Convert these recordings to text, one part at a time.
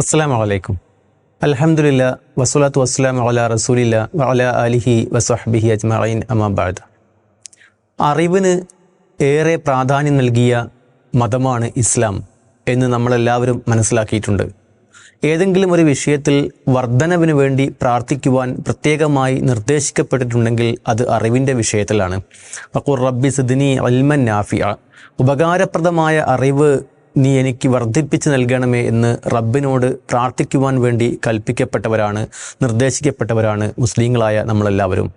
അസ്സലാമു അലൈക്കും. അൽഹംദുലില്ലാ വസ്സലാത്തു വസ്സലാമു അലാ റസൂലില്ലാ വഅലാ ആലിഹി വസ്വഹ്ബിഹി അജ്മഈൻ അമ്മാ ബഅദ്. അറിവിന് ഏറെ പ്രാധാന്യം നൽകിയ മതമാണ് ഇസ്ലാം എന്ന് നമ്മളെല്ലാവരും മനസ്സിലാക്കിയിട്ടുണ്ട്. ഏതെങ്കിലും ഒരു വിഷയത്തിൽ വർധനവിന് വേണ്ടി പ്രാർത്ഥിക്കുവാൻ പ്രത്യേകമായി നിർദ്ദേശിക്കപ്പെട്ടിട്ടുണ്ടെങ്കിൽ അത് അറിവിൻ്റെ വിഷയത്തിലാണ്. വഖുർ റബ്ബി സിദ്നി ഇൽമൻ നാഫിഅ, ഉപകാരപ്രദമായ അറിവ് നീ എനിക്ക് വർദ്ധിപ്പിച്ച് നൽകണമേ എന്ന് റബ്ബിനോട് പ്രാർത്ഥിക്കുവാൻ വേണ്ടി കൽപ്പിക്കപ്പെട്ടവരാണ്, നിർദ്ദേശിക്കപ്പെട്ടവരാണ് മുസ്ലിങ്ങളായ നമ്മളെല്ലാവരും.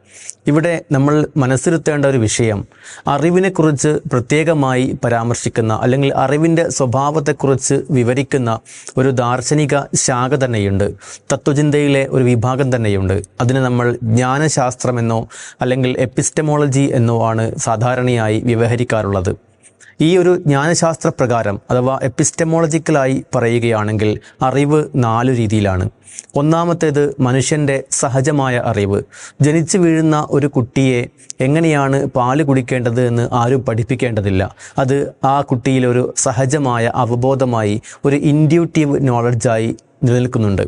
ഇവിടെ നമ്മൾ മനസ്സിരുത്തേണ്ട ഒരു വിഷയം, അറിവിനെക്കുറിച്ച് പ്രത്യേകമായി പരാമർശിക്കുന്ന അല്ലെങ്കിൽ അറിവിൻ്റെ സ്വഭാവത്തെക്കുറിച്ച് വിവരിക്കുന്ന ഒരു ദാർശനിക ശാഖ തന്നെയുണ്ട്, തത്വചിന്തയിലെ ഒരു വിഭാഗം തന്നെയുണ്ട്. അതിന് നമ്മൾ ജ്ഞാനശാസ്ത്രമെന്നോ അല്ലെങ്കിൽ എപ്പിസ്റ്റമോളജി എന്നോ ആണ് സാധാരണയായി വ്യവഹരിക്കാറുള്ളത്. ഈ ഒരു ജ്ഞാനശാസ്ത്ര പ്രകാരം അഥവാ എപ്പിസ്റ്റമോളജിക്കലായി പറയുകയാണെങ്കിൽ അറിവ് 4 രീതിയിലാണ്. ഒന്നാമത്തേത് മനുഷ്യൻ്റെ സഹജമായ അറിവ്. ജനിച്ചു വീഴുന്ന ഒരു കുട്ടിയെ എങ്ങനെയാണ് പാല് കുടിക്കേണ്ടത് എന്ന് ആരും പഠിപ്പിക്കേണ്ടതില്ല. അത് ആ കുട്ടിയിലൊരു സഹജമായ അവബോധമായി, ഒരു ഇൻഡ്യൂട്ടീവ് നോളജായി നിലനിൽക്കുന്നുണ്ട്.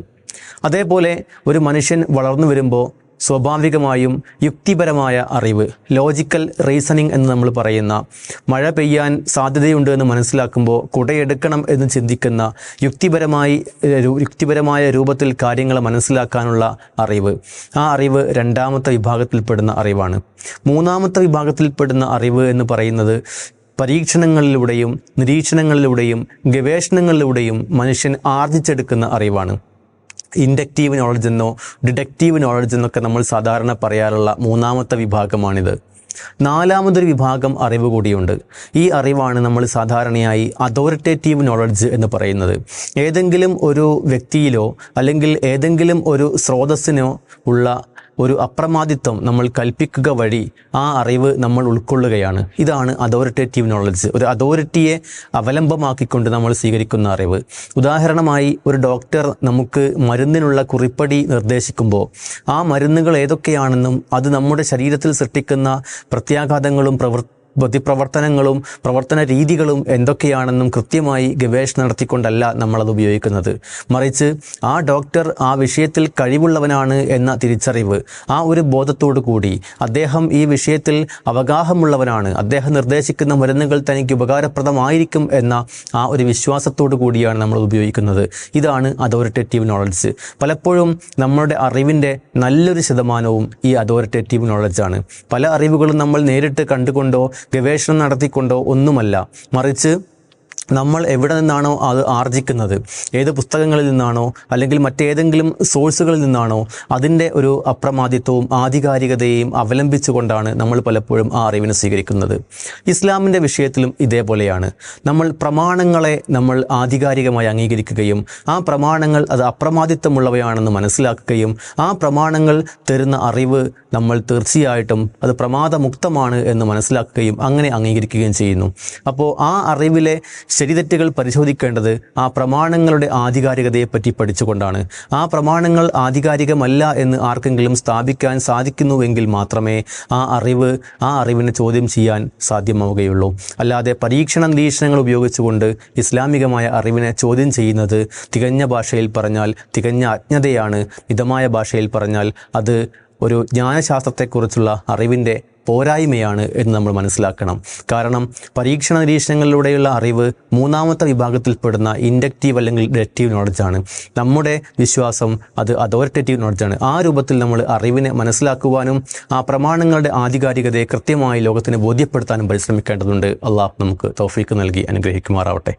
അതേപോലെ ഒരു മനുഷ്യൻ വളർന്നു വരുമ്പോൾ സ്വാഭാവികമായും യുക്തിപരമായ അറിവ്, ലോജിക്കൽ റീസണിങ് എന്ന് നമ്മൾ പറയുന്ന, മഴ പെയ്യാൻ സാധ്യതയുണ്ട് എന്ന് മനസ്സിലാക്കുമ്പോൾ കുടയെടുക്കണം എന്ന് ചിന്തിക്കുന്ന യുക്തിപരമായ രൂപത്തിൽ കാര്യങ്ങൾ മനസ്സിലാക്കാനുള്ള അറിവ്, ആ അറിവ് രണ്ടാമത്തെ വിഭാഗത്തിൽപ്പെടുന്ന അറിവാണ്. മൂന്നാമത്തെ വിഭാഗത്തിൽപ്പെടുന്ന അറിവ് എന്ന് പറയുന്നത് പരീക്ഷണങ്ങളിലൂടെയും നിരീക്ഷണങ്ങളിലൂടെയും ഗവേഷണങ്ങളിലൂടെയും മനുഷ്യൻ ആർജിച്ചെടുക്കുന്ന അറിവാണ്. ഇൻഡക്റ്റീവ് നോളജ് എന്നോ ഡിഡക്റ്റീവ് നോളജ് എന്നൊക്കെ നമ്മൾ സാധാരണ പറയാറുള്ള മൂന്നാമത്തെ വിഭാഗമാണിത്. നാലാമതൊരു വിഭാഗം അറിവ് കൂടിയുണ്ട്. ഈ അറിവാണ് നമ്മൾ സാധാരണയായി അതോറിറ്റേറ്റീവ് നോളജ് എന്ന് പറയുന്നത്. ഏതെങ്കിലും ഒരു വ്യക്തിയിലോ അല്ലെങ്കിൽ ഏതെങ്കിലും ഒരു സ്രോതസ്സിനോ ഉള്ള ഒരു അപ്രമാദിത്വം നമ്മൾ കൽപ്പിക്കുക വഴി ആ അറിവ് നമ്മൾ ഉൾക്കൊള്ളുകയാണ്. ഇതാണ് അതോറിറ്റേറ്റീവ് നോളജ്. ഒരു അതോറിറ്റിയെ അവലംബമാക്കിക്കൊണ്ട് നമ്മൾ സ്വീകരിക്കുന്ന അറിവ്. ഉദാഹരണമായി ഒരു ഡോക്ടർ നമുക്ക് മരുന്നിനുള്ള കുറിപ്പടി നിർദ്ദേശിക്കുമ്പോൾ ആ മരുന്നുകൾ ഏതൊക്കെയാണെന്നും അത് നമ്മുടെ ശരീരത്തിൽ സൃഷ്ടിക്കുന്ന പ്രത്യാഘാതങ്ങളും പ്രതിപ്രവർത്തനങ്ങളും പ്രവർത്തന രീതികളും എന്തൊക്കെയാണെന്നും കൃത്യമായി ഗവേഷണം നടത്തിക്കൊണ്ടല്ല നമ്മളത് ഉപയോഗിക്കുന്നത്. മറിച്ച് ആ ഡോക്ടർ ആ വിഷയത്തിൽ കഴിവുള്ളവനാണ് എന്ന തിരിച്ചറിവ്, ആ ഒരു ബോധത്തോടു കൂടി അദ്ദേഹം ഈ വിഷയത്തിൽ അവഗാഹമുള്ളവനാണ്, അദ്ദേഹം നിർദ്ദേശിക്കുന്ന മരുന്നുകൾ തനിക്ക് ഉപകാരപ്രദമായിരിക്കും എന്ന ആ ഒരു വിശ്വാസത്തോടു കൂടിയാണ് നമ്മൾ ഉപയോഗിക്കുന്നത്. ഇതാണ് അതോറിറ്റേറ്റീവ് നോളജ്. പലപ്പോഴും നമ്മുടെ അറിവിൻ്റെ നല്ലൊരു ശതമാനവും ഈ അതോറിറ്റേറ്റീവ് നോളജാണ്. പല അറിവുകളും നമ്മൾ നേരിട്ട് കണ്ടുകൊണ്ടോ ഗവേഷണം നടത്തിക്കൊണ്ടോ ഒന്നുമല്ല, മറിച്ച് നമ്മൾ എവിടെ നിന്നാണോ അത് ആർജിക്കുന്നത്, ഏത് പുസ്തകങ്ങളിൽ നിന്നാണോ അല്ലെങ്കിൽ മറ്റേതെങ്കിലും സോഴ്സുകളിൽ നിന്നാണോ, അതിൻ്റെ ഒരു അപ്രമാദിത്വവും ആധികാരികതയെയും അവലംബിച്ചുകൊണ്ടാണ് നമ്മൾ പലപ്പോഴും ആ അറിവിനെ സ്വീകരിക്കുന്നത്. ഇസ്ലാമിൻ്റെ വിഷയത്തിലും ഇതേപോലെയാണ്. നമ്മൾ പ്രമാണങ്ങളെ നമ്മൾ ആധികാരികമായി അംഗീകരിക്കുകയും ആ പ്രമാണങ്ങൾ അത് അപ്രമാദിത്വമുള്ളവയാണെന്ന് മനസ്സിലാക്കുകയും ആ പ്രമാണങ്ങൾ തരുന്ന അറിവ് നമ്മൾ തീർച്ചയായിട്ടും അത് പ്രമാദമുക്തമാണ് എന്ന് മനസ്സിലാക്കുകയും അങ്ങനെ അംഗീകരിക്കുകയും ചെയ്യുന്നു. അപ്പോൾ ആ അറിവിലെ ശരിതെറ്റുകൾ പരിശോധിക്കേണ്ടത് ആ പ്രമാണങ്ങളുടെ ആധികാരികതയെപ്പറ്റി പഠിച്ചുകൊണ്ടാണ്. ആ പ്രമാണങ്ങൾ ആധികാരികമല്ല എന്ന് ആർക്കെങ്കിലും സ്ഥാപിക്കാൻ സാധിക്കുന്നുവെങ്കിൽ മാത്രമേ ആ അറിവിനെ ചോദ്യം ചെയ്യാൻ സാധ്യമാവുകയുള്ളൂ. അല്ലാതെ പരീക്ഷണ നിരീക്ഷണങ്ങൾ ഉപയോഗിച്ചുകൊണ്ട് ഇസ്ലാമികമായ അറിവിനെ ചോദ്യം ചെയ്യുന്നത് തികഞ്ഞ ഭാഷയിൽ പറഞ്ഞാൽ തികഞ്ഞ അജ്ഞതയാണ്. മിതമായ ഭാഷയിൽ പറഞ്ഞാൽ അത് ഒരു ജ്ഞാനശാസ്ത്രത്തെക്കുറിച്ചുള്ള അറിവിൻ്റെ പോരായ്മയാണ് എന്ന് നമ്മൾ മനസ്സിലാക്കണം. കാരണം പരീക്ഷണ നിരീക്ഷണങ്ങളിലൂടെയുള്ള അറിവ് മൂന്നാമത്തെ വിഭാഗത്തിൽപ്പെടുന്ന ഇൻഡക്റ്റീവ് അല്ലെങ്കിൽ ഡിഡക്റ്റീവ് നോളജാണ്. നമ്മുടെ വിശ്വാസം അത് അതോറിറ്റേറ്റീവ് നോളജാണ്. ആ രൂപത്തിൽ നമ്മൾ അറിവിനെ മനസ്സിലാക്കുവാനും ആ പ്രമാണങ്ങളുടെ ആധികാരികതയെ കൃത്യമായി ലോകത്തിന് ബോധ്യപ്പെടുത്താനും പരിശ്രമിക്കേണ്ടതുണ്ട്. അള്ളാഹ് നമുക്ക് തൗഫീക്ക് നൽകി അനുഗ്രഹിക്കുമാറാവട്ടെ.